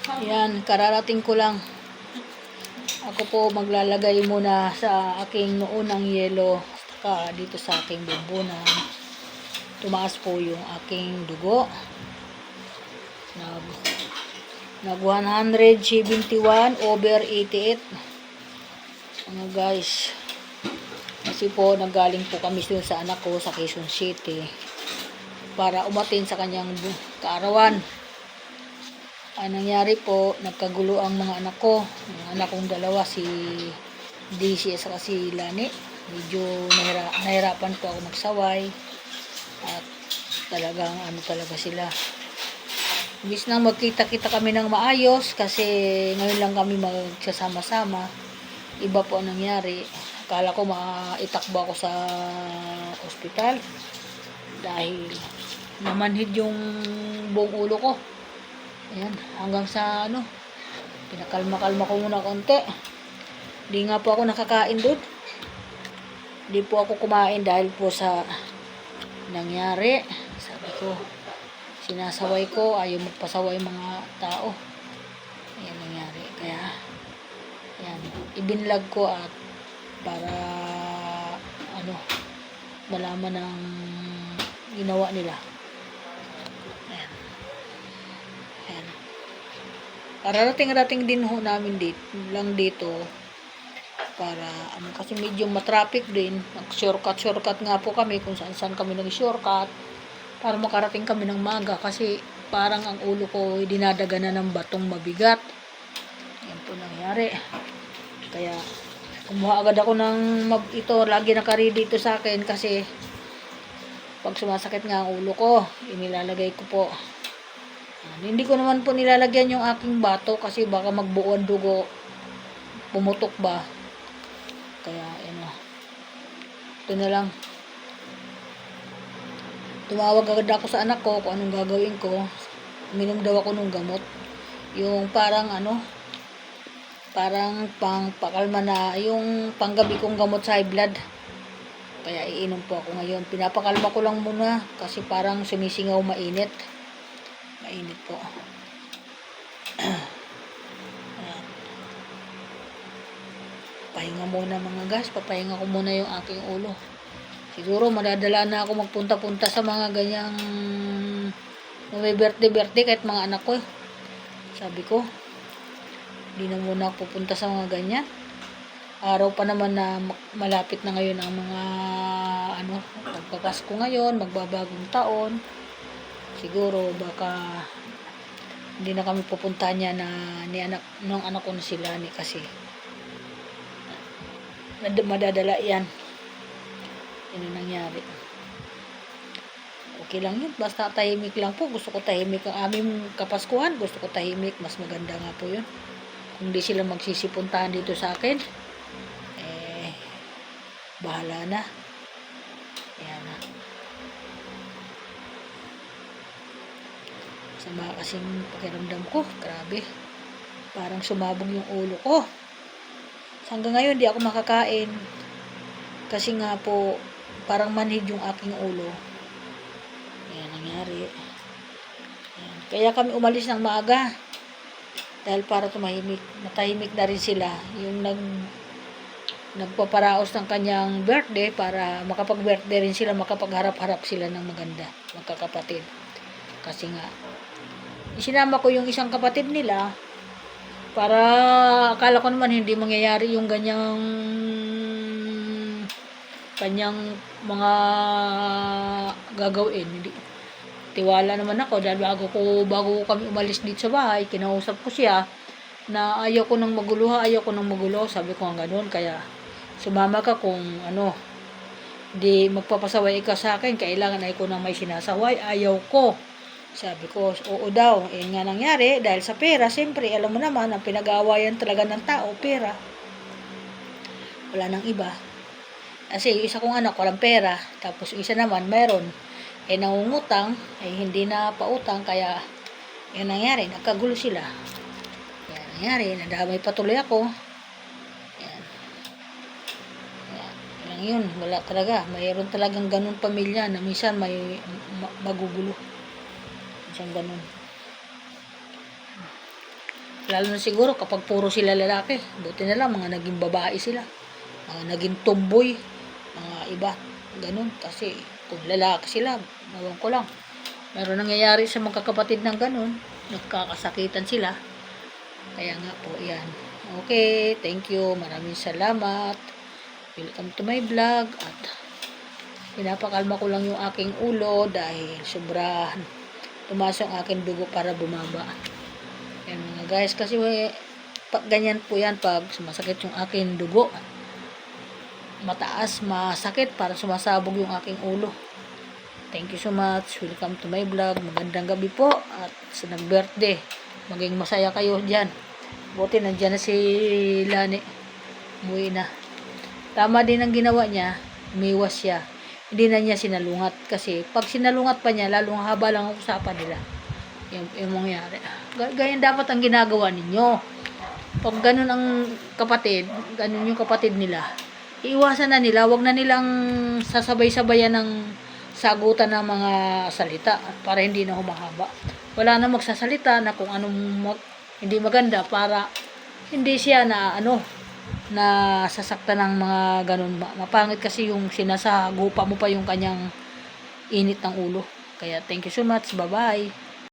Ayan, kararating ko lang. Ako po maglalagay muna sa aking noonang yelo dito sa aking bubunan. Tumaas po yung aking dugo. Nag 171 over 88. Mga guys. Kasi po nanggaling po kami sa anak ko sa Quezon City para umatin sa kanyang kaarawan. Ang nangyari po, nagkagulo ang mga anak ko. Ang anak kong dalawa, si DC at si Lani. Medyo nahirapan po ako magsaway. At talagang talaga sila. Imbis nang magkita-kita kami ng maayos kasi ngayon lang kami magsasama-sama. Iba po ang nangyari. Akala ko maitakbo ako sa ospital dahil namanhid yung buong ulo ko. Ayan, hanggang sa pinakalma-kalma ko muna konti. Di nga po ako nakakain doon. Di po ako kumain dahil po sa nangyari. Sabi ko, sinasaway ko, ayaw magpasaway mga tao. Ayan nangyari. Kaya, ayan, ibinlag ko at para, malaman ng ginawa nila. Kararating-rating din ho namin dito para kasi medyo matraffic din. Shortcut nga po kami kung saan kami nag-shortcut para makarating kami ng maga kasi parang ang ulo ko dinadaganan ng batong mabigat. Yan po nangyari. Kaya kumuha agad ako ng ito, lagi naka-ready ito sa akin kasi pag sumasakit nga ang ulo ko, inilalagay ko po. Hindi ko naman po nilalagyan yung aking bato kasi baka magbuo ang dugo, pumutok ba. Kaya ito na lang. Tumawag agad ako sa anak ko kung anong gagawin ko. Uminom daw ako ng gamot. Yung parang parang pakalma na, yung panggabi kong gamot sa high blood. Kaya iinom po ako ngayon. Pinapakalma ko lang muna kasi parang sumisingaw mainit. Mainit po. Pahinga muna mga guys. Papahinga ko muna yung aking ulo. Siguro madadala na ako magpunta-punta sa mga ganyang may birthday kahit mga anak ko. Sabi ko, hindi na muna ako pupunta sa mga ganyan. Araw pa naman na malapit na ngayon ang mga magpapasko ngayon, magbabagong taon. Siguro baka hindi na kami pupunta niya ng anak ko na sila kasi madadala yan. Yan ang nangyari. Okay lang yun. Basta tahimik lang po. Gusto ko tahimik ang aming kapaskuhan. Gusto ko tahimik. Mas maganda nga po yun. Kung di sila magsisipuntahan dito sa akin, bahala na. Yan na. Sama kasing pakiramdam ko. Grabe. Parang sumabog yung ulo ko. Hanggang ngayon, di ako makakain. Kasi nga po, parang manhid yung aking ulo. Yan nangyari. Yan. Kaya kami umalis ng maaga. Dahil para tumahimik. Matahimik na rin sila. Yung nagpaparaos ng kanyang birthday para makapag-birthday rin sila, makapagharap-harap sila ng maganda. Magkakapatid. Kasi nga, isinama ko yung isang kapatid nila para akala ko naman hindi mangyayari yung kanyang mga gagawin. Hindi. Tiwala naman ako dahil bago kami umalis dito sa bahay, kinausap ko siya na ayaw ko nang magulo. Sabi ko nga ganoon, kaya sumama ka kung di magpapasaway ka sa akin, kailangan ay ko nang may sinasaway, ayaw ko. Sabi ko, oo daw. Nga nangyari, dahil sa pera, siyempre, alam mo naman, ang pinag-aawayan talaga ng tao, pera. Wala nang iba. Kasi yung isa kong anak, walang pera. Tapos yung isa naman, meron. Nangungutang, hindi na pautang, kaya yan nangyari, nagkagulo sila. Yan nangyari, nadamay patuloy ako. Yan. Yan yun, wala talaga. Mayroon talagang ganun pamilya na minsan may magugulo. Isang ganun. Lalo na siguro kapag puro sila lalaki. Buti na lang mga naging babae sila. Mga naging tomboy. Mga iba. Ganun. Kasi kung lalaki sila, ewan ko lang. Meron nangyayari sa magkakapatid ng ganun. Nagkakasakitan sila. Kaya nga po, yan. Okay, thank you. Maraming salamat. Welcome to my vlog. At pinapakalma ko lang yung aking ulo dahil sobrang tumaas ang aking dugo para bumaba. Yan mga guys, kasi pag ganyan po yan, pag sumasakit yung aking dugo, mataas, masakit, para sumasabog yung aking ulo. Thank you so much. Welcome to my vlog. Magandang gabi po. At sa nag-birthday, maging masaya kayo dyan. Buti nandyan na si Lani. Umuwi na. Tama din ang ginawa niya. Umiwas siya. Hindi na niya sinalungat. Kasi pag sinalungat pa niya, lalong haba lang ang usapan nila. Yung mangyari. Ganyan dapat ang ginagawa ninyo. Pag ganun ang kapatid, ganun yung kapatid nila, iiwasan na nila. Wag na nilang sasabay-sabayan ng sagutan ng mga salita para hindi na humahaba. Wala na magsasalita na kung anong hindi maganda para hindi siya na na sasaktan ng mga ganun. Mapangit kasi yung sinasagupa mo pa yung kanyang init ng ulo. Kaya thank you so much. Bye-bye.